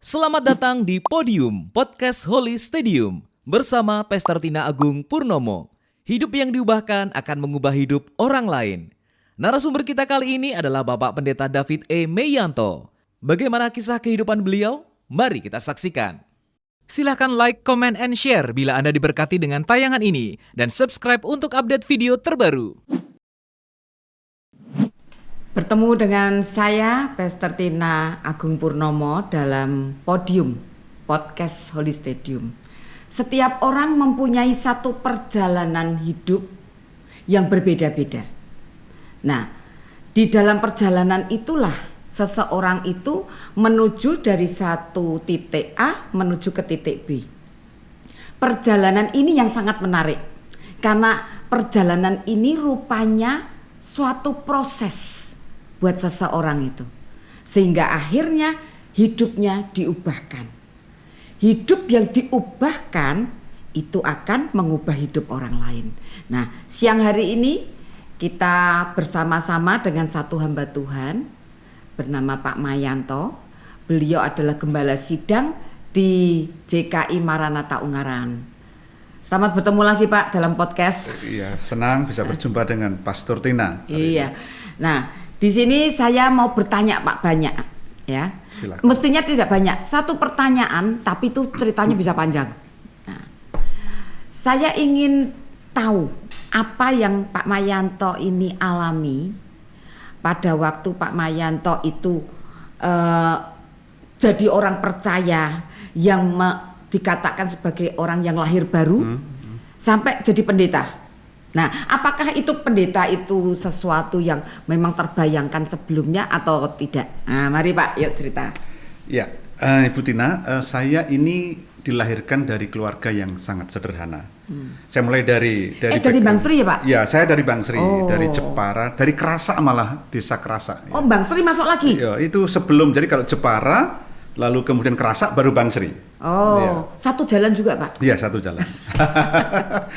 Selamat datang di Podium Podcast Holy Stadium bersama Pastor Tina Agung Purnomo. Hidup yang diubahkan akan mengubah hidup orang lain. Narasumber kita kali ini adalah Bapak Pendeta David E. Meyanto. Bagaimana kisah kehidupan beliau? Mari kita saksikan. Silahkan like, comment, and share bila Anda diberkati dengan tayangan ini. Dan subscribe untuk update video terbaru. Bertemu dengan saya, Pastor Tina Agung Purnomo dalam Podium Podcast Holy Stadium. Setiap orang mempunyai satu perjalanan hidup yang berbeda-beda. Nah, di dalam perjalanan itulah seseorang itu menuju dari satu titik A menuju ke titik B. Perjalanan ini yang sangat menarik, karena perjalanan ini rupanya suatu proses buat seseorang itu, sehingga akhirnya hidupnya diubahkan. Hidup yang diubahkan itu akan mengubah hidup orang lain. Nah, siang hari ini kita bersama-sama dengan satu hamba Tuhan bernama Pak Meyanto. Beliau adalah gembala sidang di JKI Maranatha Ungaran. Selamat bertemu lagi Pak dalam podcast. Iya, senang bisa berjumpa dengan Pastor Tina. Iya. Nah, di sini saya mau bertanya Pak banyak, ya. Silakan. Mestinya tidak banyak, satu pertanyaan, tapi itu ceritanya bisa panjang. Nah, saya ingin tahu apa yang Pak Meyanto ini alami pada waktu Pak Meyanto itu jadi orang percaya yang dikatakan sebagai orang yang lahir baru sampai jadi pendeta. Nah, apakah itu pendeta itu sesuatu yang memang terbayangkan sebelumnya atau tidak? Nah, mari Pak, yuk cerita. Ya, Ibu Tina, saya ini dilahirkan dari keluarga yang sangat sederhana. Saya mulai dari Bang Sri ya Pak? Ya, saya dari Bang Sri, dari Jepara, dari Krasa malah, desa Krasa. Oh, Bang Sri masuk lagi? Ya, itu sebelum, jadi kalau Jepara, lalu kemudian Krasa, baru Bang Sri. Oh, ya. Satu jalan juga Pak? Iya, satu jalan.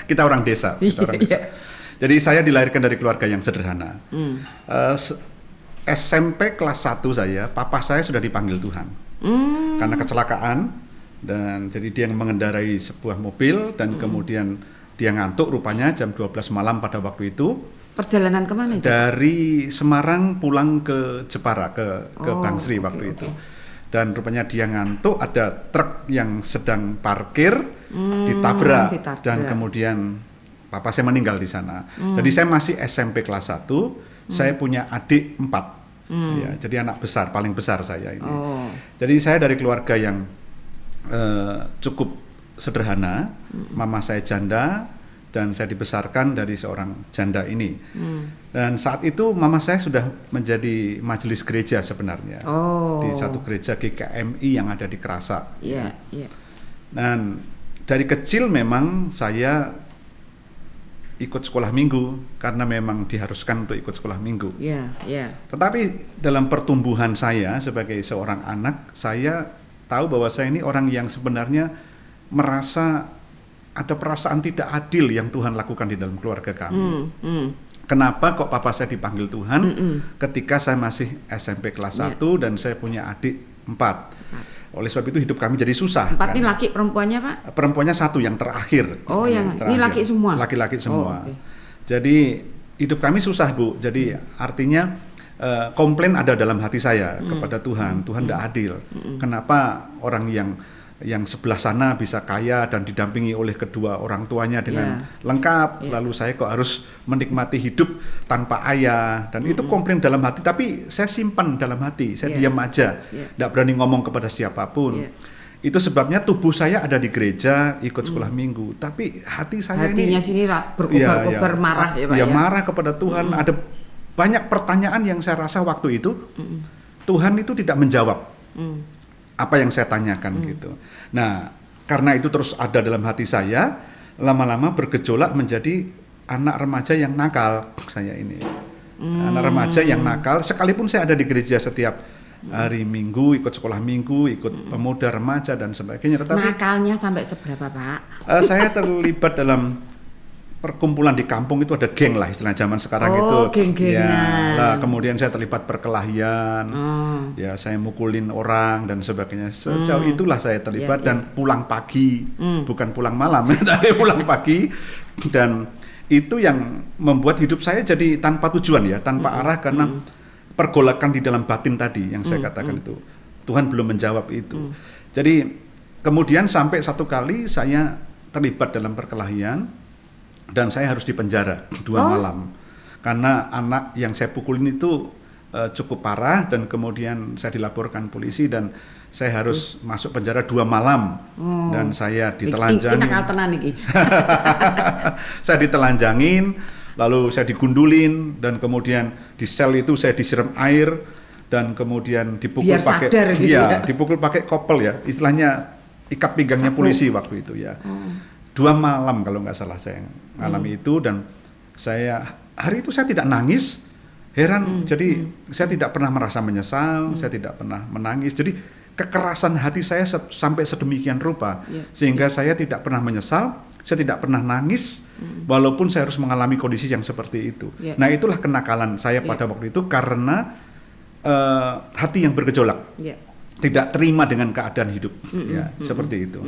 Kita orang desa. Jadi saya dilahirkan dari keluarga yang sederhana. SMP kelas 1 saya, papa saya sudah dipanggil Tuhan. Karena kecelakaan, dan jadi dia yang mengendarai sebuah mobil, dan kemudian dia ngantuk rupanya jam 12 malam pada waktu itu. Perjalanan kemana itu? Dari Semarang pulang ke Jepara, ke Bang Sri waktu itu. Dan rupanya dia ngantuk, ada truk yang sedang parkir, ditabrak, dan kemudian papa saya meninggal di sana. Jadi saya masih SMP kelas 1, saya punya adik 4. Ya, jadi anak besar, paling besar saya ini. Jadi saya dari keluarga yang cukup sederhana, mama saya janda, dan saya dibesarkan dari seorang janda ini. Dan saat itu mama saya sudah menjadi majelis gereja sebenarnya. Di satu gereja GKMI yang ada di Krasa. Dan dari kecil memang saya ikut sekolah minggu karena memang diharuskan untuk ikut sekolah minggu. Tetapi dalam pertumbuhan saya sebagai seorang anak, saya tahu bahwa saya ini orang yang sebenarnya merasa ada perasaan tidak adil yang Tuhan lakukan di dalam keluarga kami. Kenapa kok papa saya dipanggil Tuhan ketika saya masih SMP kelas 1 dan saya punya adik 4. Oleh sebab itu hidup kami jadi susah. 4 ini laki perempuannya Pak? Perempuannya 1 yang terakhir. Ini laki semua? Laki-laki semua. Jadi hidup kami susah Bu. Jadi artinya komplain ada dalam hati saya kepada Tuhan. Tuhan tidak adil. Kenapa orang yang sebelah sana bisa kaya dan didampingi oleh kedua orang tuanya dengan lengkap, lalu saya kok harus menikmati hidup tanpa ayah, dan itu komplain dalam hati, tapi saya simpan dalam hati, saya diam aja, tidak berani ngomong kepada siapapun. Itu sebabnya tubuh saya ada di gereja, ikut sekolah minggu, tapi hati saya hatinya sini berkobar-kobar marah ya Pak ya? Marah kepada Tuhan. Ada banyak pertanyaan yang saya rasa waktu itu Tuhan itu tidak menjawab apa yang saya tanyakan gitu. Nah, karena itu terus ada dalam hati saya, lama-lama bergejolak menjadi anak remaja yang nakal saya ini. Anak remaja yang nakal, sekalipun saya ada di gereja setiap hari Minggu, ikut sekolah Minggu, ikut pemuda remaja dan sebagainya. Tetapi nakalnya sampai seberapa Pak? Saya terlibat dalam perkumpulan di kampung itu ada geng lah istilah zaman sekarang itu. Geng-gengan. Ya, lah, kemudian saya terlibat perkelahian, ya saya mukulin orang dan sebagainya. Sejauh itulah saya terlibat dan pulang pagi, bukan pulang malam, tapi pulang pagi, dan itu yang membuat hidup saya jadi tanpa tujuan ya, tanpa arah karena pergolakan di dalam batin tadi yang saya katakan itu. Tuhan belum menjawab itu. Jadi kemudian sampai satu kali saya terlibat dalam perkelahian. Dan saya harus dipenjara 2 malam karena anak yang saya pukulin itu cukup parah dan kemudian saya dilaporkan polisi dan saya harus masuk penjara 2 malam dan saya ditelanjangin. Ini nakal tenan iki. Saya ditelanjangin, lalu saya digundulin dan kemudian di sel itu saya disiram air dan kemudian dipukul Biar pakai sadar gitu ya. dipukul pakai kopel ya, istilahnya ikat pinggangnya polisi waktu itu ya. 2 malam kalau nggak salah saya mengalami itu dan saya hari itu saya tidak nangis, heran. Jadi saya tidak pernah merasa menyesal, saya tidak pernah menangis. Jadi kekerasan hati saya sampai sedemikian rupa sehingga saya tidak pernah menyesal, saya tidak pernah nangis walaupun saya harus mengalami kondisi yang seperti itu. Nah itulah kenakalan saya pada waktu itu karena hati yang bergejolak, tidak terima dengan keadaan hidup, seperti itu.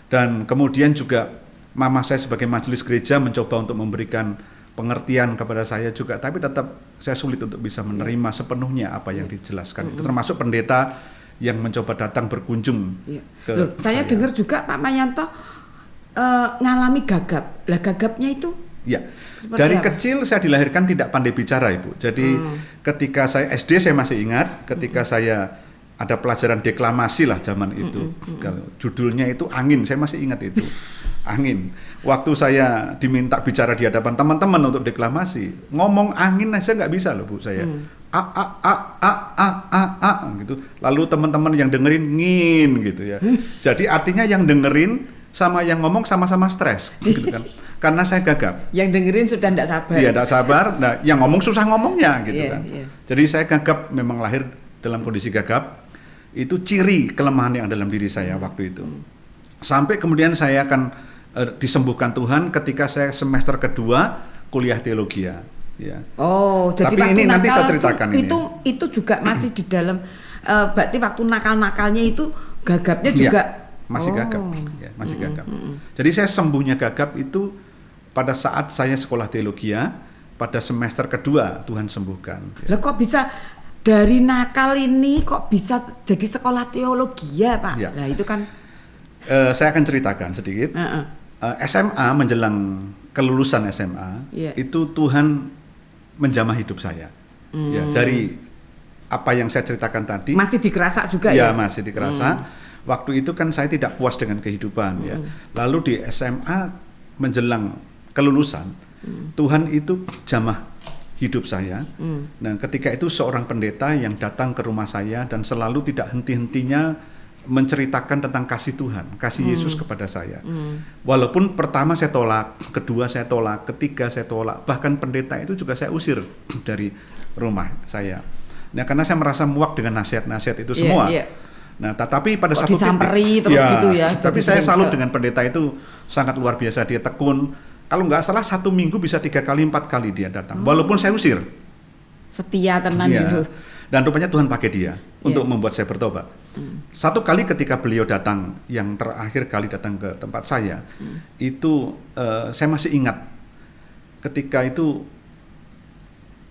Dan kemudian juga mama saya sebagai majelis gereja mencoba untuk memberikan pengertian kepada saya juga, tapi tetap saya sulit untuk bisa menerima sepenuhnya apa yang dijelaskan. Itu termasuk pendeta yang mencoba datang berkunjung ke saya dengar juga Pak Mayanto ngalami gagap. Lah gagapnya itu? Ya, dari kecil saya dilahirkan tidak pandai bicara, Ibu. Jadi ketika saya SD saya masih ingat, ketika saya ada pelajaran deklamasi lah zaman itu. Kalau judulnya itu Angin, saya masih ingat itu. Angin. Waktu saya diminta bicara di hadapan teman-teman untuk deklamasi, ngomong angin aja nggak bisa loh Bu saya. A gitu. Lalu teman-teman yang dengerin ngin gitu ya. Jadi artinya yang dengerin sama yang ngomong sama-sama stres gitu kan. Karena saya gagap. Yang dengerin sudah tidak sabar. Iya, tidak sabar. Nah, yang ngomong susah ngomongnya gitu kan. Jadi saya gagap, memang lahir dalam kondisi gagap. Itu ciri kelemahan yang dalam diri saya waktu itu. Sampai kemudian saya akan disembuhkan Tuhan ketika saya semester kedua kuliah teologi ya. Oh, jadi tapi ini nanti saya ceritakan itu juga masih di dalam berarti waktu nakal-nakalnya itu gagapnya juga masih gagap. Ya, masih gagap. Jadi saya sembuhnya gagap itu pada saat saya sekolah teologi pada semester kedua Tuhan sembuhkan. Lah kok bisa dari nakal ini kok bisa jadi sekolah teologi ya Pak? Ya. Nah itu kan saya akan ceritakan sedikit. SMA menjelang kelulusan SMA itu Tuhan menjamah hidup saya. Ya, dari apa yang saya ceritakan tadi. Masih dikerasa juga ya? Ya masih dikerasa. Waktu itu kan saya tidak puas dengan kehidupan ya. Lalu di SMA menjelang kelulusan Tuhan itu jamah hidup saya. Nah, ketika itu seorang pendeta yang datang ke rumah saya dan selalu tidak henti-hentinya menceritakan tentang kasih Tuhan, kasih Yesus kepada saya. Walaupun pertama saya tolak, kedua saya tolak, ketiga saya tolak, bahkan pendeta itu juga saya usir dari rumah saya. Nah, karena saya merasa muak dengan nasihat-nasihat itu semua. Nah, tetapi pada satu disamperi terus gitu ya. Tapi saya salut dengan pendeta itu, sangat luar biasa, dia tekun. Kalau nggak salah 1 minggu bisa 3 kali 4 kali dia datang, walaupun saya usir. Setia tenan itu. Dan rupanya Tuhan pakai dia untuk membuat saya bertobat. Satu kali ketika beliau datang, yang terakhir kali datang ke tempat saya, itu saya masih ingat. Ketika itu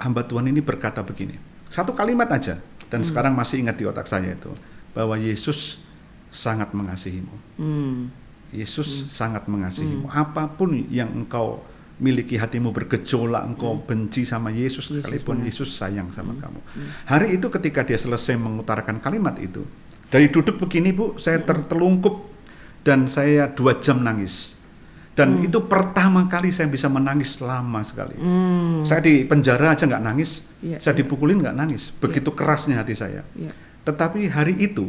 hamba Tuhan ini berkata begini, satu kalimat aja, dan sekarang masih ingat di otak saya itu, bahwa Yesus sangat mengasihimu. Yesus sangat mengasihimu. Apapun yang engkau miliki, hatimu bergejolak, engkau benci sama Yesus, sekalipun Yesus sayang sama kamu. Hari itu ketika dia selesai mengutarakan kalimat itu, dari duduk begini Bu, saya tertelungkup dan saya 2 jam nangis. Dan itu pertama kali saya bisa menangis lama sekali. Saya di penjara aja nggak nangis, saya dipukulin nggak nangis. Begitu kerasnya hati saya. Tetapi hari itu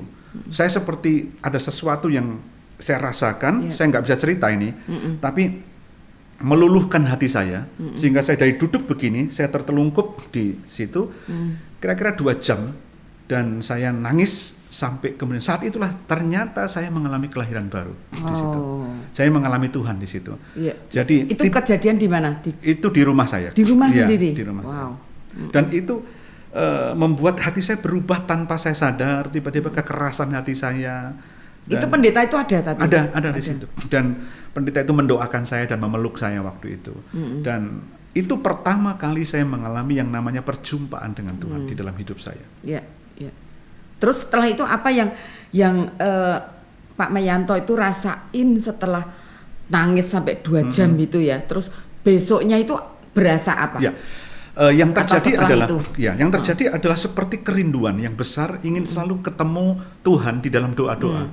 saya seperti ada sesuatu yang saya rasakan, saya nggak bisa cerita ini, tapi meluluhkan hati saya, sehingga saya dari duduk begini, saya tertelungkup di situ, kira-kira 2 jam, dan saya nangis sampai kemudian saat itulah ternyata saya mengalami kelahiran baru di situ. Saya mengalami Tuhan di situ. Iya. Jadi itu kejadian di mana? Itu di rumah saya. Di rumah ya, sendiri. Di rumah saya. Dan itu membuat hati saya berubah tanpa saya sadar. Tiba-tiba kekerasan hati saya. Itu pendeta itu ada tapi? Ada di situ. Dan pendeta itu mendoakan saya dan memeluk saya waktu itu. Dan itu pertama kali saya mengalami yang namanya perjumpaan dengan Tuhan di dalam hidup saya. Iya. Terus setelah itu apa yang Pak Mayanto itu rasain setelah nangis sampai 2 jam itu ya? Terus besoknya itu berasa apa? Ya. Yang terjadi adalah seperti kerinduan yang besar ingin selalu ketemu Tuhan di dalam doa-doa.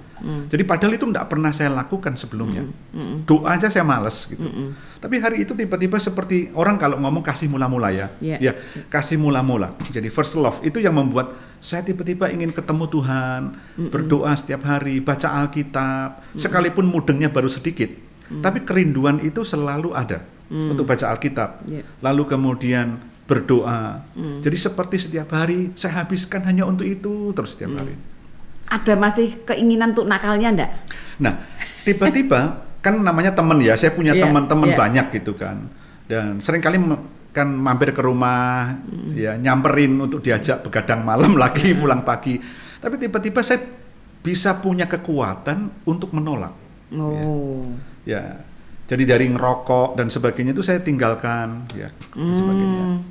Jadi padahal itu tidak pernah saya lakukan sebelumnya. Doa aja saya malas gitu. Tapi hari itu tiba-tiba seperti orang kalau ngomong kasih mula-mula ya. Ya, kasih mula-mula. Jadi first love itu yang membuat saya tiba-tiba ingin ketemu Tuhan, berdoa setiap hari, baca Alkitab, sekalipun mudengnya baru sedikit. Tapi kerinduan itu selalu ada untuk baca Alkitab. Lalu kemudian berdoa. Jadi seperti setiap hari saya habiskan hanya untuk itu terus setiap hari. Ada masih keinginan untuk nakalnya enggak? Nah, tiba-tiba kan namanya teman ya, saya punya teman-teman banyak gitu kan. Dan seringkali kan mampir ke rumah, ya nyamperin untuk diajak begadang malam lagi, pulang pagi. Tapi tiba-tiba saya bisa punya kekuatan untuk menolak. Ya. Jadi dari ngerokok dan sebagainya itu saya tinggalkan, ya, sebagainya.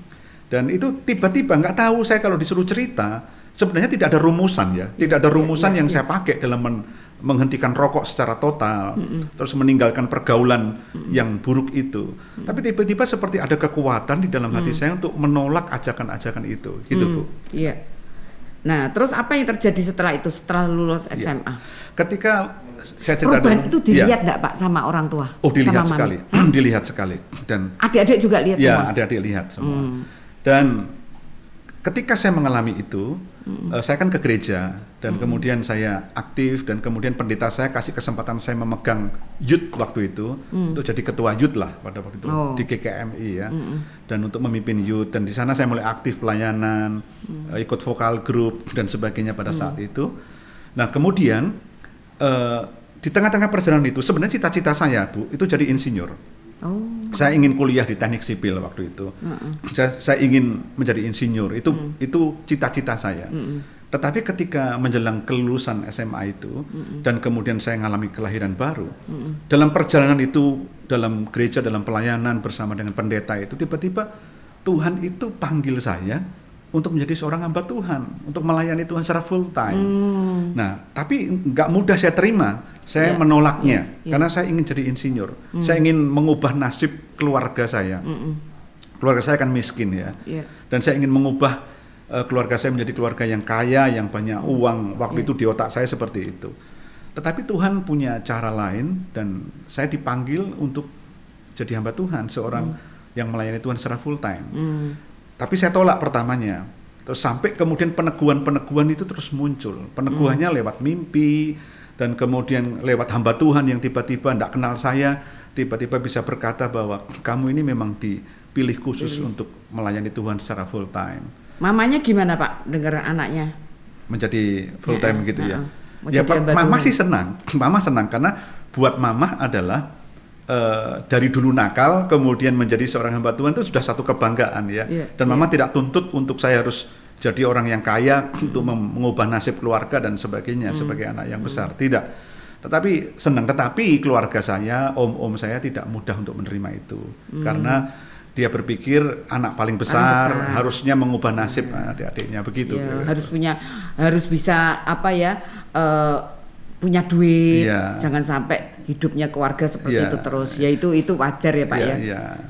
Dan itu tiba-tiba nggak tahu saya kalau disuruh cerita, sebenarnya tidak ada rumusan ya, tidak ada rumusan yang saya pakai dalam menghentikan rokok secara total, terus meninggalkan pergaulan yang buruk itu. Tapi tiba-tiba seperti ada kekuatan di dalam hati saya untuk menolak ajakan-ajakan itu, gitu Bu. Iya. Nah, terus apa yang terjadi setelah itu, setelah lulus SMA? Ketika saya cerita perubahan itu dilihat nggak Pak sama orang tua? Oh, dilihat sekali, dilihat sekali. Dan adik-adik juga lihat semua? Ya, adik-adik lihat semua. Dan ketika saya mengalami itu, saya kan ke gereja dan kemudian saya aktif dan kemudian pendeta saya kasih kesempatan saya memegang youth waktu itu untuk jadi ketua youth lah pada waktu itu di GKMI ya, dan untuk memimpin youth. Dan di sana saya mulai aktif pelayanan, ikut vokal group dan sebagainya pada saat itu. Nah kemudian di tengah-tengah perjalanan itu sebenarnya cita-cita saya Bu itu jadi insinyur. Saya ingin kuliah di teknik sipil waktu itu. Saya ingin menjadi insinyur. Itu cita-cita saya. Tetapi ketika menjelang kelulusan SMA itu dan kemudian saya mengalami kelahiran baru, dalam perjalanan itu, dalam gereja, dalam pelayanan bersama dengan pendeta itu, tiba-tiba Tuhan itu panggil saya untuk menjadi seorang hamba Tuhan, untuk melayani Tuhan secara full time. Nah, tapi nggak mudah saya terima. Saya menolaknya karena saya ingin jadi insinyur. Saya ingin mengubah nasib keluarga saya. Keluarga saya kan miskin ya. Dan saya ingin mengubah keluarga saya menjadi keluarga yang kaya, yang banyak uang. Waktu itu di otak saya seperti itu. Tetapi Tuhan punya cara lain dan saya dipanggil untuk jadi hamba Tuhan, seorang yang melayani Tuhan secara full time. Tapi saya tolak pertamanya. Terus sampai kemudian peneguhan-peneguhan itu terus muncul. Peneguhannya lewat mimpi dan kemudian lewat hamba Tuhan yang tiba-tiba tidak kenal saya, tiba-tiba bisa berkata bahwa kamu ini memang dipilih khusus untuk melayani Tuhan secara full time. Mamanya gimana Pak dengar anaknya menjadi full time gitu ya? Ya Mama sih senang. Mama senang karena buat Mama adalah dari dulu nakal kemudian menjadi seorang hamba Tuhan itu sudah satu kebanggaan ya. Dan Mama tidak tuntut untuk saya harus jadi orang yang kaya untuk mengubah nasib keluarga dan sebagainya sebagai anak yang besar, tidak. Tetapi senang. Tetapi keluarga saya, om saya tidak mudah untuk menerima itu karena dia berpikir anak paling besar harusnya mengubah nasib adik-adiknya begitu. Harus bisa apa ya? Punya duit, jangan sampai hidupnya keluarga seperti itu terus. Ya itu wajar ya Pak ya.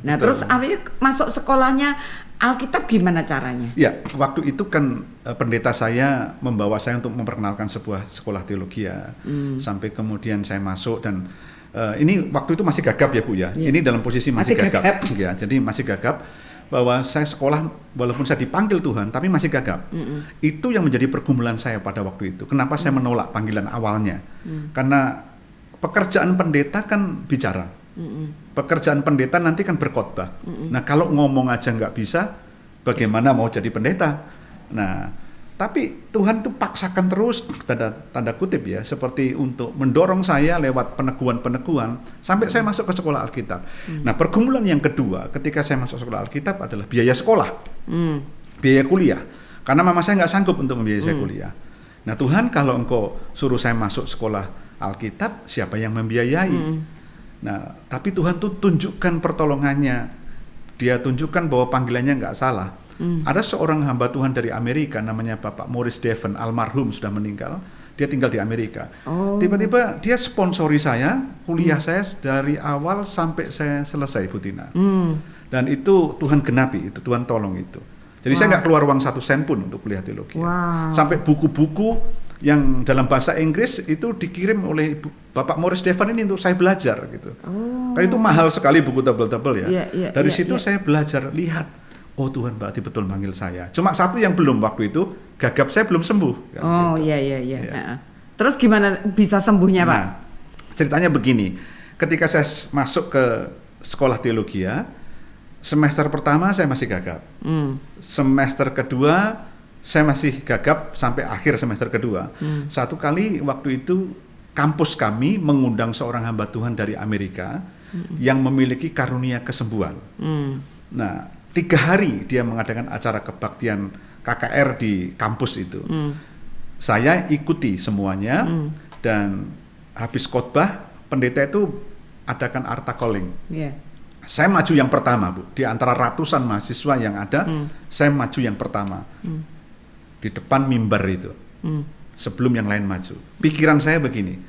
Nah betul. Terus akhirnya masuk sekolahnya Alkitab gimana caranya? Ya waktu itu kan pendeta saya membawa saya untuk memperkenalkan sebuah sekolah teologi ya. Sampai kemudian saya masuk dan ini waktu itu masih gagap ya Bu ya. Ini dalam posisi masih gagap. Ya, jadi masih gagap bahwa saya sekolah walaupun saya dipanggil Tuhan tapi masih gagap. Itu yang menjadi pergumulan saya pada waktu itu. Kenapa saya menolak panggilan awalnya? Karena pekerjaan pendeta kan bicara. Pekerjaan pendeta nanti kan berkhotbah. Nah kalau ngomong aja nggak bisa, bagaimana mau jadi pendeta? Nah Tapi Tuhan tuh paksakan terus, tanda kutip ya, seperti untuk mendorong saya lewat peneguhan-peneguhan sampai saya masuk ke sekolah Alkitab. Nah, pergumulan yang kedua ketika saya masuk sekolah Alkitab adalah biaya sekolah, biaya kuliah. Karena mama saya nggak sanggup untuk membiayai saya kuliah. Nah, Tuhan, kalau Engkau suruh saya masuk sekolah Alkitab, siapa yang membiayai? Nah, tapi Tuhan tuh tunjukkan pertolongannya. Dia tunjukkan bahwa panggilannya nggak salah. Ada seorang hamba Tuhan dari Amerika namanya Bapak Morris Devon, almarhum, sudah meninggal. Dia tinggal di Amerika. Tiba-tiba dia sponsori saya, kuliah saya dari awal sampai saya selesai, Bu Tina. Dan itu Tuhan genapi, itu Tuhan tolong itu. Jadi saya nggak keluar uang 1 sen pun untuk kuliah teologi. Sampai buku-buku yang dalam bahasa Inggris itu dikirim oleh Bapak Morris Devon ini untuk saya belajar gitu. Karena itu mahal sekali buku tebel-tebel ya. Dari situ saya belajar, lihat. Oh, Tuhan berarti betul manggil saya. Cuma satu yang belum waktu itu, gagap saya belum sembuh. Iya. Terus gimana bisa sembuhnya, Pak? Nah, ceritanya begini. Ketika saya masuk ke sekolah teologi, semester pertama saya masih gagap. Semester kedua saya masih gagap sampai akhir semester kedua. Satu kali waktu itu kampus kami mengundang seorang hamba Tuhan dari Amerika yang memiliki karunia kesembuhan. Nah, 3 hari dia mengadakan acara kebaktian KKR di kampus itu. Saya ikuti semuanya, dan habis khotbah pendeta itu adakan altar calling. Saya maju yang pertama, Bu. Di antara ratusan mahasiswa yang ada, saya maju yang pertama. Di depan mimbar itu. Sebelum yang lain maju. Pikiran saya begini.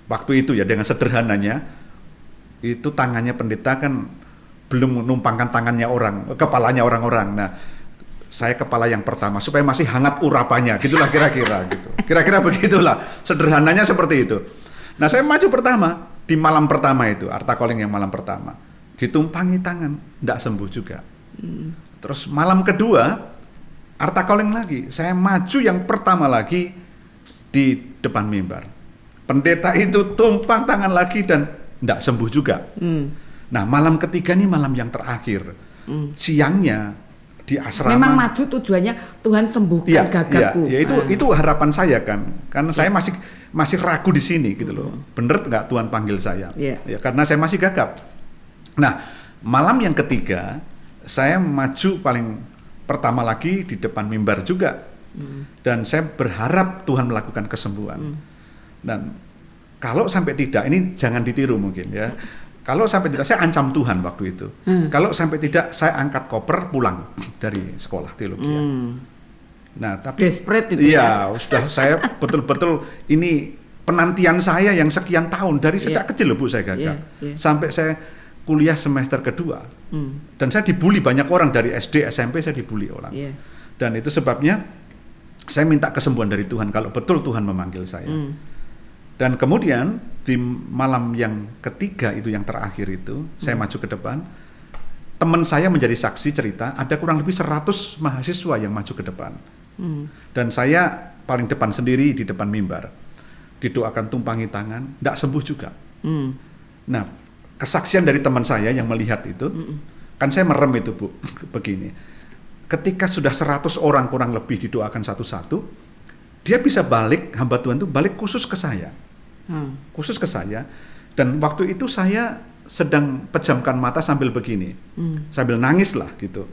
Waktu itu ya, dengan sederhananya, itu tangannya pendeta kan belum menumpangkan tangannya kepalanya orang-orang. Nah, saya kepala yang pertama supaya masih hangat urapannya, gitulah kira-kira gitu. Kira-kira begitulah, sederhananya seperti itu. Nah, saya maju pertama di malam pertama itu, altar calling yang malam pertama. Ditumpangi tangan, enggak sembuh juga. Terus malam kedua, altar calling lagi. Saya maju yang pertama lagi di depan mimbar. Pendeta itu tumpang tangan lagi dan enggak sembuh juga. Nah, malam ketiga ini malam yang terakhir. Siangnya di asrama. Memang maju tujuannya Tuhan sembuhkan gagapku. Itu harapan saya kan. Karena saya masih ragu di sini gitu loh. Bener nggak Tuhan panggil saya? Ya, karena saya masih gagap. Nah, malam yang ketiga saya maju paling pertama lagi di depan mimbar juga. Dan saya berharap Tuhan melakukan kesembuhan. Dan kalau sampai tidak, ini jangan ditiru mungkin ya. Kalau sampai tidak, saya ancam Tuhan waktu itu. Kalau sampai tidak, saya angkat koper pulang dari sekolah teologi. Nah, tapi desperate itu. Iya, sudah saya betul-betul ini penantian saya yang sekian tahun dari sejak kecil loh, Bu, saya gagap. Sampai saya kuliah semester kedua. Dan saya dibully banyak orang dari SD, SMP saya dibully orang. Dan itu sebabnya saya minta kesembuhan dari Tuhan kalau betul Tuhan memanggil saya. Dan kemudian di malam yang ketiga itu, yang terakhir itu, saya maju ke depan. Teman saya menjadi saksi cerita, ada kurang lebih 100 mahasiswa yang maju ke depan. Dan saya paling depan sendiri di depan mimbar. Didoakan tumpangi tangan, tidak sembuh juga. Nah, kesaksian dari teman saya yang melihat itu, kan saya merem itu, Bu, begini. Ketika sudah 100 orang kurang lebih didoakan satu-satu, dia bisa balik, hamba Tuhan itu balik khusus ke saya. Khusus ke saya. Dan waktu itu saya sedang pejamkan mata sambil begini. Sambil nangis lah gitu.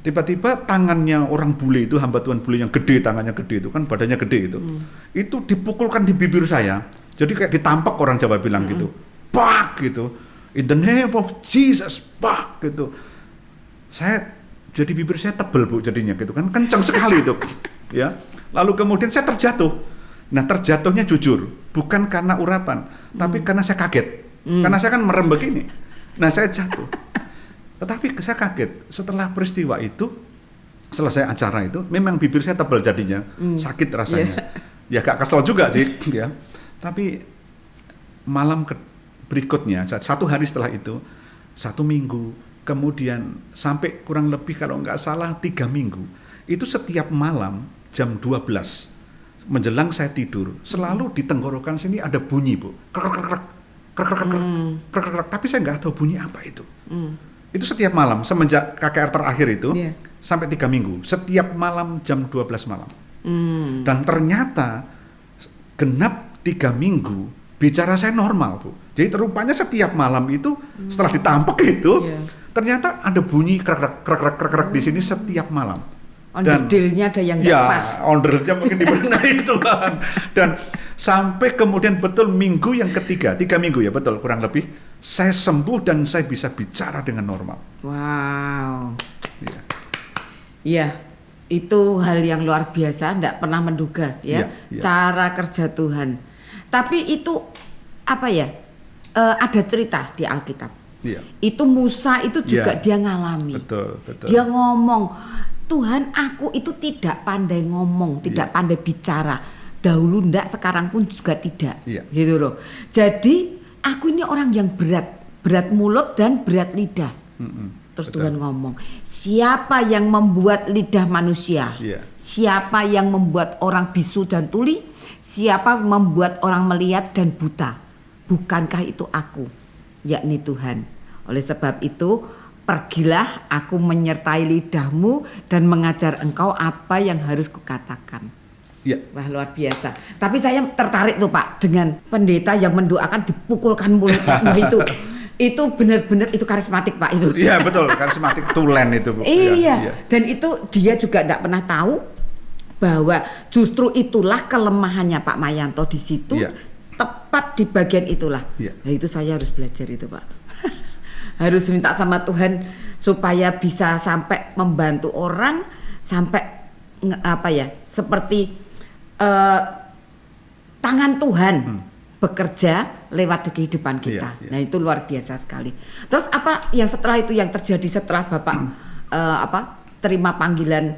Tiba-tiba tangannya orang bule itu, hamba Tuhan bule yang gede, tangannya gede itu kan, badannya gede itu. Itu dipukulkan di bibir saya. Jadi kayak ditampak, orang Jawa bilang gitu. Pak gitu. In the name of Jesus, pak gitu. Jadi bibir saya tebel, Bu, jadinya gitu kan. Kencang sekali itu. Ya. Lalu kemudian saya terjatuh. Nah, terjatuhnya jujur, bukan karena urapan, tapi karena saya kaget. Karena saya kan merem begini. Nah, saya jatuh. Tetapi saya kaget. Setelah peristiwa itu, selesai acara itu, memang bibir saya tebal jadinya, sakit rasanya. Ya agak kesel juga sih, ya. Tapi malam berikutnya, 1 hari setelah itu, 1 minggu, kemudian sampai kurang lebih kalau nggak salah 3 minggu, itu setiap malam jam 12 menjelang saya tidur, selalu di tenggorokan sini ada bunyi, Bu. Tapi saya nggak tahu bunyi apa itu. Itu setiap malam semenjak KKR terakhir itu sampai 3 minggu, setiap malam jam 12 malam. Dan ternyata genap 3 minggu bicara saya normal, Bu. Jadi rupanya setiap malam itu setelah ditampek itu ternyata ada bunyi krek di sini setiap malam. Onderdilnya ada yang nggak pas. Ya, onderdilnya mungkin dibenar itu kan. Dan sampai kemudian betul minggu yang ketiga, 3 minggu ya betul kurang lebih, saya sembuh dan saya bisa bicara dengan normal. Wow. Ya. Iya, itu hal yang luar biasa, enggak pernah menduga ya, cara kerja Tuhan. Tapi itu apa ya? Ada cerita di Alkitab. Iya. Itu Musa itu juga dia ngalami. Betul. Dia ngomong, Tuhan aku itu tidak pandai ngomong, tidak pandai bicara. Dahulu enggak, sekarang pun juga tidak. Gitu loh. Jadi aku ini orang yang berat mulut dan berat lidah. Terus Tuhan ngomong, siapa yang membuat lidah manusia? Siapa yang membuat orang bisu dan tuli? Siapa membuat orang melihat dan buta? Bukankah itu aku, yakni Tuhan? Oleh sebab itu, pergilah aku menyertai lidahmu dan mengajar engkau apa yang harus kukatakan. Wah, luar biasa. Tapi saya tertarik tuh Pak dengan pendeta yang mendoakan dipukulkan mulutnya. Wah, itu benar-benar itu karismatik Pak itu. Iya betul, karismatik tulen itu Bu. Iya. Dan itu dia juga tidak pernah tahu bahwa justru itulah kelemahannya Pak Mayanto di situ. Tepat di bagian itulah. Nah, itu saya harus belajar itu Pak. Harus minta sama Tuhan supaya bisa sampai membantu orang, sampai seperti tangan Tuhan bekerja lewat kehidupan kita. Nah, itu luar biasa sekali. Terus apa yang setelah itu yang terjadi setelah Bapak terima panggilan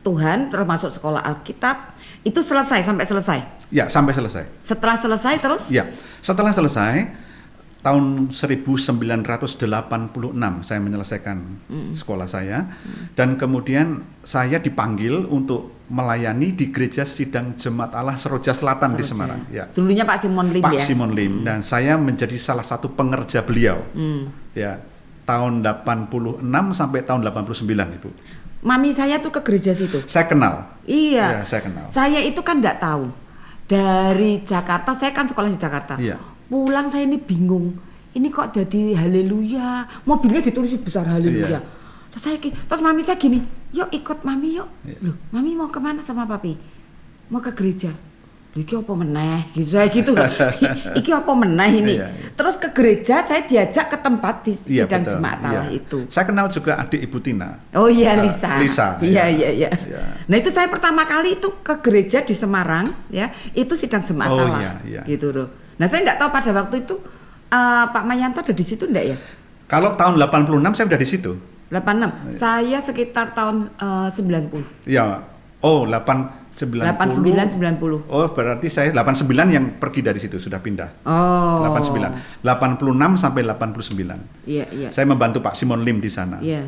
Tuhan, termasuk sekolah Alkitab, itu selesai sampai selesai? Ya, sampai selesai. Setelah selesai terus? Ya, setelah selesai tahun 1986 saya menyelesaikan sekolah saya dan kemudian saya dipanggil untuk melayani di Gereja Sidang Jemaat Allah Seroja Selatan di Semarang. Dulunya Pak Simon Lim Pak Simon Lim dan saya menjadi salah satu pengerja beliau. Ya, tahun 86 sampai tahun 89 Ibu. Mami saya tuh ke gereja situ. Saya kenal. Iya. Ya, saya kenal. Saya itu kan enggak tahu. Dari Jakarta, saya kan sekolah di Jakarta. Pulang saya ini bingung. Ini kok jadi haleluya. Mobilnya ditulis besar haleluya. Terus mami saya gini, yuk ikut mami yuk. Loh, mami mau kemana sama papi? Mau ke gereja. Iki apa meneh? Gitu loh. Iki apa meneh ini? Terus ke gereja saya diajak ke tempat di sidang jemaat Allah itu. Saya kenal juga adik Ibu Tina. Oh iya, Lisa. Iya. Iya. Nah, itu saya pertama kali itu ke gereja di Semarang ya. Itu sidang jemaat Allah. Gitu loh. Nah, saya enggak tahu pada waktu itu Pak Mayanto ada di situ enggak ya? Kalau tahun 86 saya udah di situ. 86. Saya sekitar tahun 90. Iya. Oh, 89 90. Oh, berarti saya 89 yang pergi dari situ sudah pindah. Oh. 89. 86 sampai 89. Iya. Saya membantu Pak Simon Lim di sana. Iya.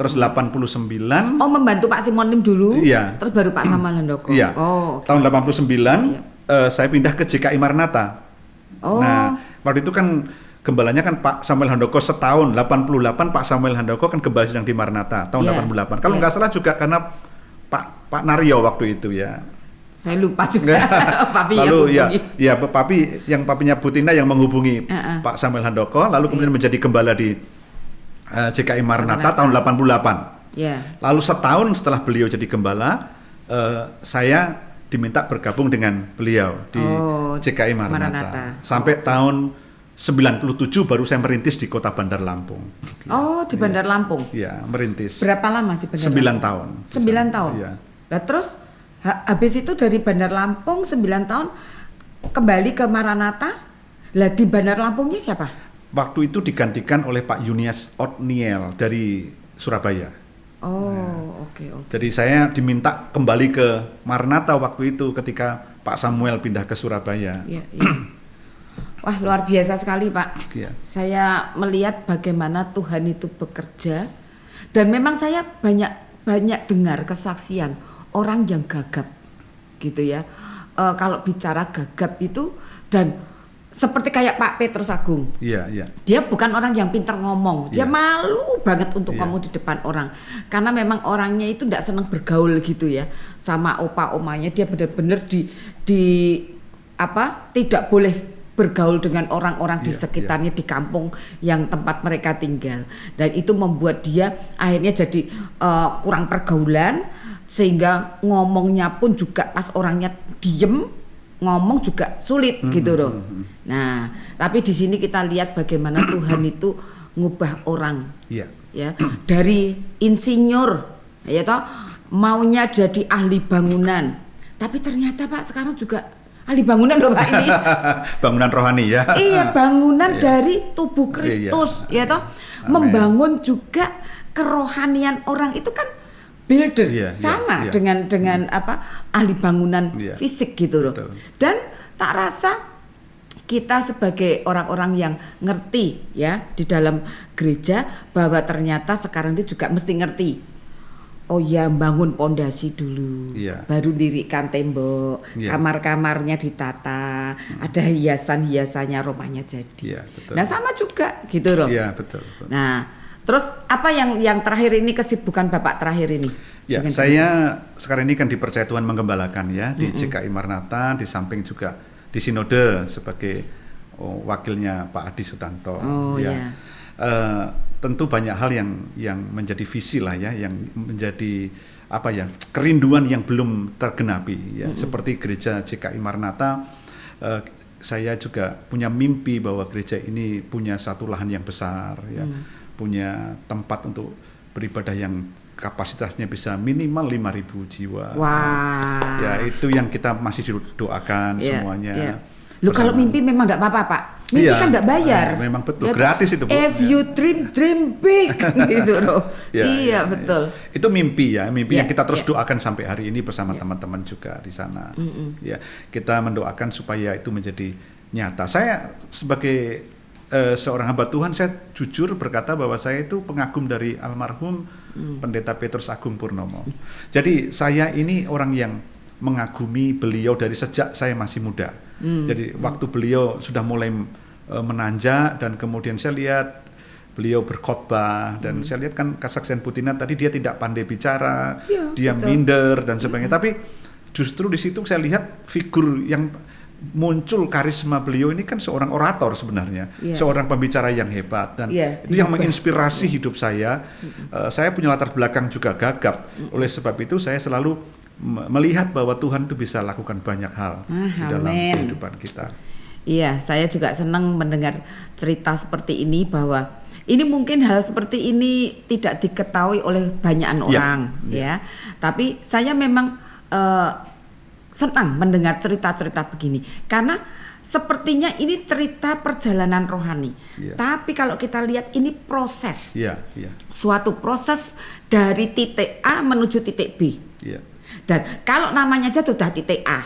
Terus 89. Oh, membantu Pak Simon Lim dulu. Iya. Terus baru Pak Samuel Handoko. Iya. Oh, okay. Tahun 89 saya pindah ke JKI Maranatha. Oh. Nah, waktu itu kan gembalanya kan Pak Samuel Handoko setahun. 88 Pak Samuel Handoko kan gembala sedang di Maranatha tahun 88. Kalau nggak salah juga karena Pak Naryo waktu itu ya. Saya lupa juga. Papi lalu yang Papi yang papinya Butina yang menghubungi Pak Samuel Handoko, lalu kemudian menjadi gembala di JKI Maranatha tahun 88. Lalu setahun setelah beliau jadi gembala, saya diminta bergabung dengan beliau di JKI Maranatha. Sampai tahun 97 baru saya merintis di Kota Bandar Lampung. Oh, di Bandar Lampung. Iya, merintis. Berapa lama di Bandar Lampung? 9 tahun. 9 tahun. Iya. Nah, terus habis itu dari Bandar Lampung 9 tahun kembali ke Maranatha. Lah di Bandar Lampungnya siapa? Waktu itu digantikan oleh Pak Yunias Otniel dari Surabaya. Oh, oke. Jadi saya diminta kembali ke Maranatha waktu itu ketika Pak Samuel pindah ke Surabaya. Iya. Wah, luar biasa sekali Pak. Saya melihat bagaimana Tuhan itu bekerja dan memang saya banyak dengar kesaksian orang yang gagap gitu ya. Kalau bicara gagap itu dan seperti kayak Pak Petrus Agung. Iya, iya. Dia bukan orang yang pintar ngomong, dia Iya. malu banget untuk Iya. ngomong di depan orang, karena memang orangnya itu tidak senang bergaul gitu ya, sama opa-omanya. Dia benar-benar tidak boleh bergaul dengan orang-orang di Iya, sekitarnya, di kampung yang tempat mereka tinggal, dan itu membuat dia akhirnya jadi kurang pergaulan, sehingga ngomongnya pun juga pas orangnya diem ngomong juga sulit gitu loh. Nah, tapi di sini kita lihat bagaimana Tuhan itu ngubah orang, Iya. ya, dari insinyur, ya toh, maunya jadi ahli bangunan, tapi ternyata Pak sekarang juga ahli bangunan loh Pak ini. Bangunan rohani ya. Iya, bangunan Iya. dari tubuh Kristus, ya toh, Amin. membangun juga kerohanian orang itu kan builder, Iya, sama iya. dengan ahli bangunan Iya. fisik gitu loh. Betul. Dan tak rasa kita sebagai orang-orang yang ngerti ya di dalam gereja bahwa ternyata sekarang itu juga mesti ngerti. Oh ya, bangun pondasi dulu, Iya. baru dirikan tembok, Iya. kamar-kamarnya ditata, ada hiasan-hiasannya, rumahnya jadi. Iya, betul. Nah sama juga gitu loh. Iya, betul. Betul. Nah, terus apa yang terakhir ini, kesibukan Bapak terakhir ini? Ya, Dengan saya sekarang ini kan dipercaya Tuhan menggembalakan ya di GKI Marnata, di samping juga di Sinode sebagai wakilnya Pak Adi Sutanto. Oh, ya. Tentu banyak hal yang menjadi visi lah ya, yang menjadi kerinduan yang belum tergenapi ya. Seperti gereja GKI Marnata, saya juga punya mimpi bahwa gereja ini punya satu lahan yang besar ya, punya tempat untuk beribadah yang kapasitasnya bisa minimal 5.000 jiwa. Wah. Ya, itu yang kita masih doakan semuanya. Iya. Loh, kalau mimpi memang enggak apa-apa, Pak. Mimpi Iya, kan enggak bayar. memang betul, Ya, gratis itu, Bu. If Ya. you dream big gitu loh. Ya, Iya, ya, betul. ya. Itu mimpi ya, mimpi Ya, yang kita terus ya. doakan sampai hari ini bersama teman-teman juga di sana. Ya, kita mendoakan supaya itu menjadi nyata. Saya sebagai seorang hamba Tuhan, saya jujur berkata bahwa saya itu pengagum dari almarhum Pendeta Petrus Agung Purnomo. Jadi saya ini orang yang mengagumi beliau dari sejak saya masih muda. Jadi waktu beliau sudah mulai menanjak, dan kemudian saya lihat beliau berkhotbah, dan saya lihat kan kesaksian Putina tadi, dia tidak pandai bicara, Ya, dia betul. minder dan sebagainya. Tapi justru di situ saya lihat figur yang muncul, karisma beliau ini kan seorang orator sebenarnya, Ya. seorang pembicara yang hebat, dan Ya, itu yang diubah. menginspirasi hidup saya. Saya punya latar belakang juga gagap, oleh sebab itu saya selalu melihat bahwa Tuhan itu bisa lakukan banyak hal di dalam Amin. kehidupan kita. Iya, saya juga senang mendengar cerita seperti ini, bahwa ini mungkin hal seperti ini tidak diketahui oleh banyak orang, ya. Tapi saya memang senang mendengar cerita-cerita begini, karena sepertinya ini cerita perjalanan rohani. Iya. Tapi kalau kita lihat ini proses, Iya, iya, suatu proses dari titik A menuju titik B. iya. Dan kalau namanya aja sudah titik A,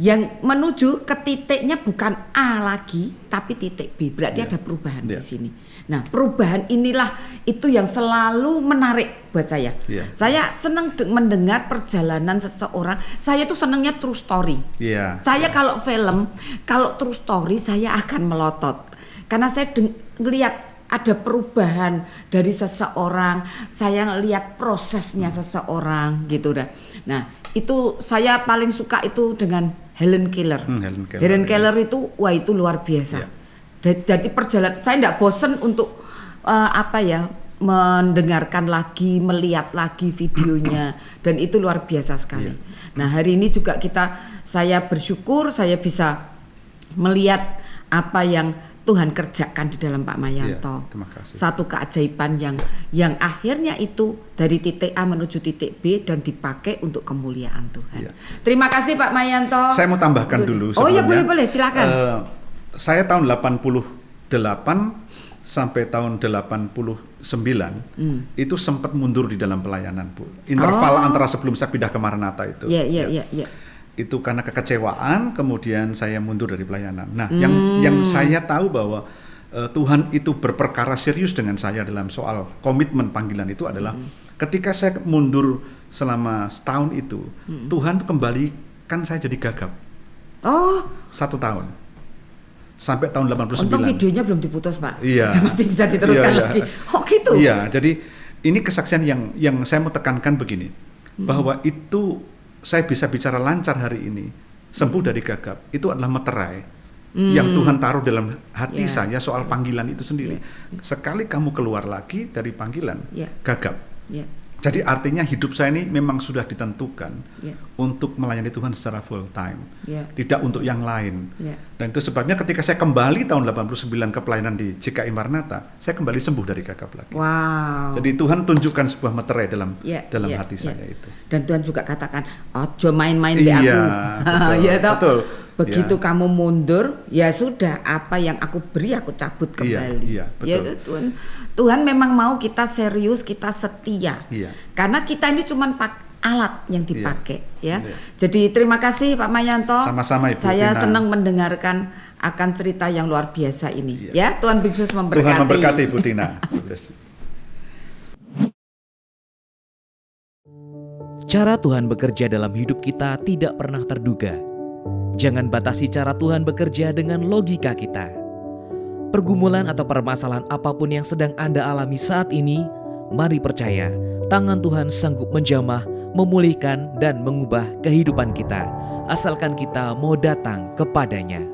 yang menuju ke titiknya bukan A lagi, tapi titik B. Berarti Iya. ada perubahan di Iya. sini. Nah, perubahan inilah itu yang selalu menarik buat saya. Iya. Saya senang mendengar perjalanan seseorang. Saya tuh senangnya true story. Iya. Saya kalau film, kalau true story saya akan melotot. Karena saya ngelihat ada perubahan dari seseorang, saya lihat prosesnya seseorang gitu dah. Nah, itu saya paling suka itu dengan Helen Keller. Helen Keller, Helen ya. Keller itu, wah itu luar biasa. Ya. Jadi perjalanan saya tidak bosen untuk mendengarkan lagi, melihat lagi videonya, dan itu luar biasa sekali. Ya. Nah, hari ini juga saya bersyukur saya bisa melihat apa yang Tuhan kerjakan di dalam Pak Mayanto. Ya, terima kasih. Satu keajaiban yang akhirnya itu dari titik A menuju titik B dan dipakai untuk kemuliaan Tuhan. Ya. Terima kasih Pak Mayanto. Saya mau tambahkan dulu Oh ya, sebelumnya. boleh silakan. Saya tahun 88 sampai tahun 89 itu sempat mundur di dalam pelayanan, Bu. Interval antara sebelum saya pindah ke Maranatha itu. Iya. Itu karena kekecewaan, kemudian saya mundur dari pelayanan. Nah, yang saya tahu bahwa Tuhan itu berperkara serius dengan saya dalam soal komitmen panggilan itu adalah ketika saya mundur selama setahun itu, Tuhan kembalikan saya jadi gagap. Oh, 1 tahun. sampai tahun 89. Untung videonya belum diputus, Pak. Iya. Masih bisa diteruskan Iya, iya. lagi. Oh gitu. Iya, jadi ini kesaksian yang saya mau tekankan begini, bahwa itu saya bisa bicara lancar hari ini, sembuh dari gagap, itu adalah meterai yang Tuhan taruh dalam hati saya soal panggilan itu sendiri. Sekali kamu keluar lagi dari panggilan, gagap. Ya. Jadi artinya hidup saya ini memang sudah ditentukan Ya. untuk melayani Tuhan secara full time, Ya. tidak untuk yang lain. Ya. Dan itu sebabnya ketika saya kembali tahun 89 ke pelayanan di GKI Maranatha, saya kembali sembuh dari gagap lagi. Wow. Jadi Tuhan tunjukkan sebuah meterai dalam Ya, hati ya. saya itu. Dan Tuhan juga katakan, ojo main-main di aku. Iya, betul, Ya, toh? betul. Begitu Ya. kamu mundur, ya sudah, apa yang aku beri aku cabut kembali. Iya, betul. Ya, Tuhan memang mau kita serius, kita setia. Iya. Karena kita ini cuma alat yang dipakai, ya. Iya. Jadi terima kasih Pak Mayanto. Sama-sama, Ibu Saya Tina. senang mendengarkan akan cerita yang luar biasa ini. Ya, Tuhan Yesus memberkati. Tuhan memberkati Ibu Tina. Cara Tuhan bekerja dalam hidup kita tidak pernah terduga. Jangan batasi cara Tuhan bekerja dengan logika kita. Pergumulan atau permasalahan apapun yang sedang Anda alami saat ini, mari percaya, tangan Tuhan sanggup menjamah, memulihkan, dan mengubah kehidupan kita, asalkan kita mau datang kepadanya.